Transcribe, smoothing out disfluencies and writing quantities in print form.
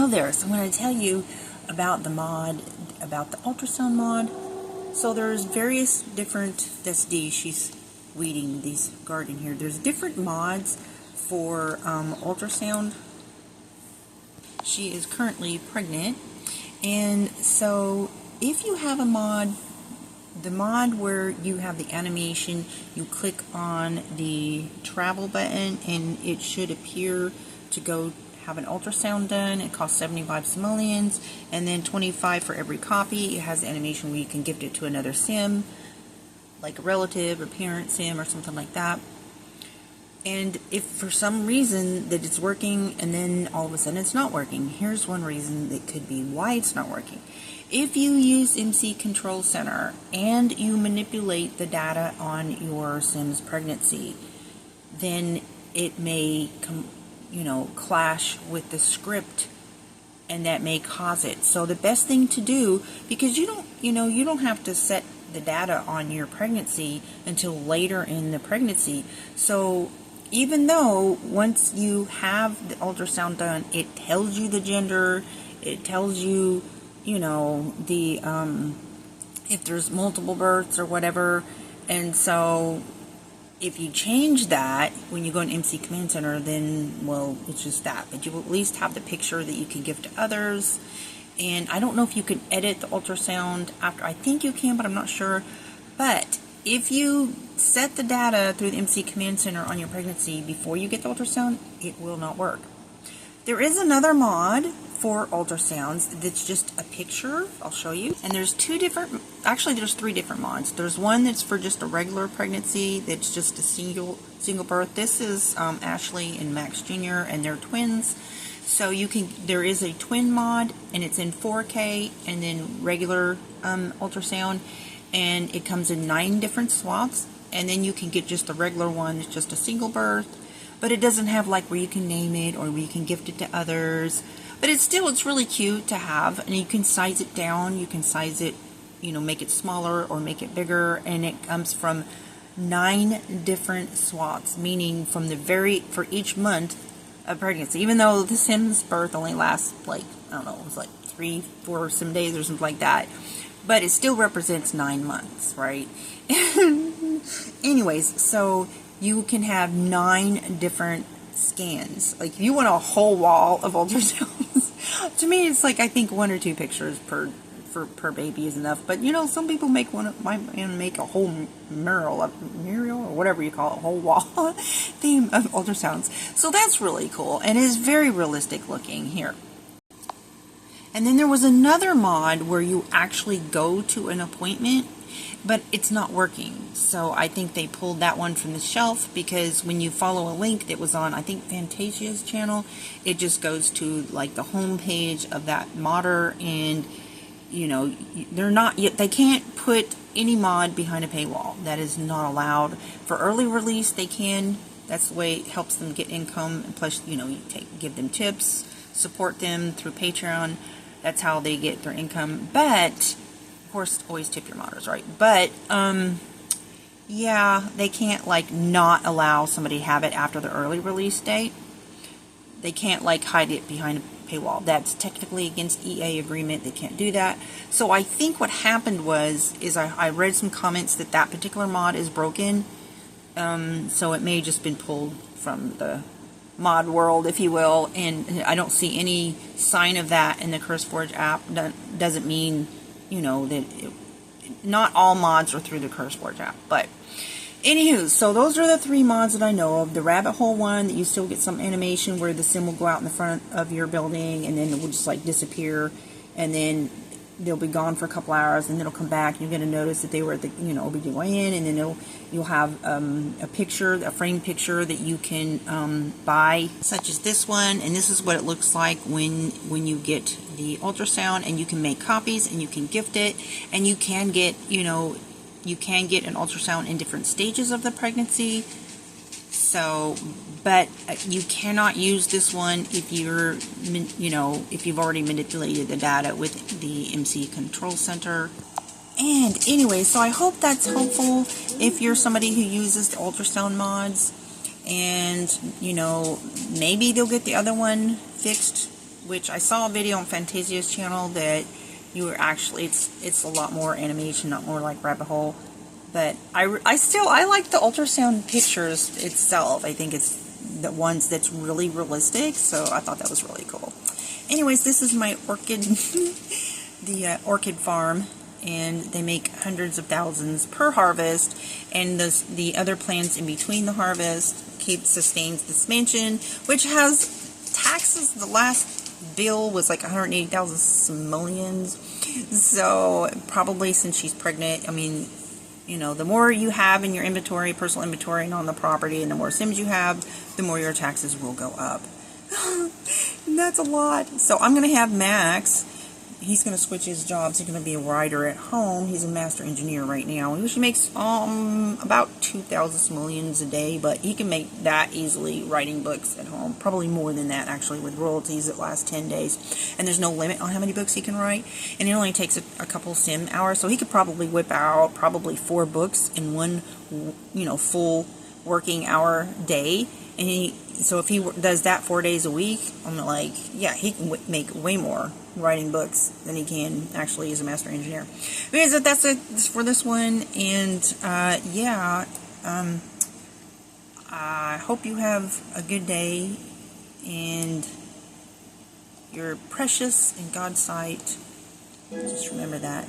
Hello there. So I'm going to tell you about the mod, about the ultrasound mod. So there's various different, that's Dee, she's weeding these garden here. There's different mods for ultrasound. She is currently pregnant, and so if you have a mod, the mod where you have the animation, you click on the travel button and it should appear to go have an ultrasound done. It costs 75 simoleons and then 25 for every copy. It has the animation where you can gift it to another sim, like a relative or parent sim or something like that. And if for some reason that it's working and then all of a sudden it's not working, here's one reason that could be why it's not working. If you use MC Control Center and you manipulate the data on your sim's pregnancy, then it may clash with the script, and that may cause it. So the best thing to do, because you don't have to set the data on your pregnancy until later in the pregnancy. So even though once you have the ultrasound done, it tells you the gender, it tells you, if there's multiple births or whatever, and so if you change that when you go in MC Command Center, then, well, it's just that. But you will at least have the picture that you can give to others. And I don't know if you can edit the ultrasound after. I think you can, but I'm not sure. But if you set the data through the MC Command Center on your pregnancy before you get the ultrasound, it will not work. There is another mod for ultrasounds that's just a picture. I'll show you. And there's three different mods. There's one that's for just a regular pregnancy, that's just a single birth. This is Ashley and Max Jr. and they're twins. So there is a twin mod, and it's in 4K and then regular ultrasound, and it comes in 9 different swaths. And then you can get just the regular one, it's just a single birth. But it doesn't have like where you can name it or where you can gift it to others. But it's really cute to have, and you can size it down. You can size it, make it smaller or make it bigger, and it comes from 9 different swaths, meaning for each month of pregnancy. Even though the Sim's birth only lasts it was like 3-4 some days or something like that, but it still represents 9 months, right? Anyways, so you can have 9 different scans. Like if you want a whole wall of ultrasounds, to me it's like I think 1 or 2 pictures per baby is enough. But some people make a whole mural or whatever you call it, a whole wall theme of ultrasounds. So that's really cool and is very realistic looking here. And then there was another mod where you actually go to an appointment, but it's not working. So I think they pulled that one from the shelf, because when you follow a link that was on, I think, Fantasia's channel, it just goes to like the home page of that modder, and they can't put any mod behind a paywall. That is not allowed. For early release they can. That's the way it helps them get income, and plus you give them tips, support them through Patreon. That's how they get their income. But of course, always tip your modders, right? But yeah, they can't not allow somebody to have it after the early release date. They can't hide it behind a paywall. That's technically against EA agreement. They can't do that. So I think what happened is I read some comments that particular mod is broken. So it may have just been pulled from the mod world, if you will, and I don't see any sign of that in the CurseForge app. That doesn't mean not all mods are through the CurseForge app. But anywho, so those are the 3 mods that I know of. The rabbit hole one, that you still get some animation where the sim will go out in the front of your building and then it will just disappear, and then they'll be gone for a couple hours, and then it'll come back, and you're going to notice that they were at the OBGYN, and then you'll have a framed picture that you can buy, such as this one, and this is what it looks like when you get the ultrasound, and you can make copies, and you can gift it, and you can get an ultrasound in different stages of the pregnancy. So, but you cannot use this one if if you've already manipulated the data with the MC Control Center. And anyway, so I hope that's helpful if you're somebody who uses the ultrasound mods. And, maybe they'll get the other one fixed which I saw a video on Fantasia's channel that you were actually, it's a lot more animation, not more like rabbit hole. But I like the ultrasound pictures itself. I think it's the ones that's really realistic, so I thought that was really cool. Anyways, this is my orchid, the orchid farm, and they make hundreds of thousands per harvest, and the other plants in between the harvest sustains this mansion, which has taxes. The last bill was like 180,000 simoleons, so probably since she's pregnant, I mean, you know, the more you have in your inventory, personal inventory, and on the property, and the more Sims you have, the more your taxes will go up. And that's a lot. So I'm going to have Max. He's going to switch his jobs. He's going to be a writer at home. He's a master engineer right now. He makes about 2,000 simoleons a day, but he can make that easily writing books at home. Probably more than that, actually, with royalties that last 10 days. And there's no limit on how many books he can write. And it only takes a couple sim hours, so he could probably whip out probably 4 books in one, you know, full working hour day. And so if he does that 4 days a week, I'm like, yeah, he can make way more writing books than he can actually as a master engineer. Anyways, that's it for this one, and yeah, I hope you have a good day, and you're precious in God's sight. Just remember that.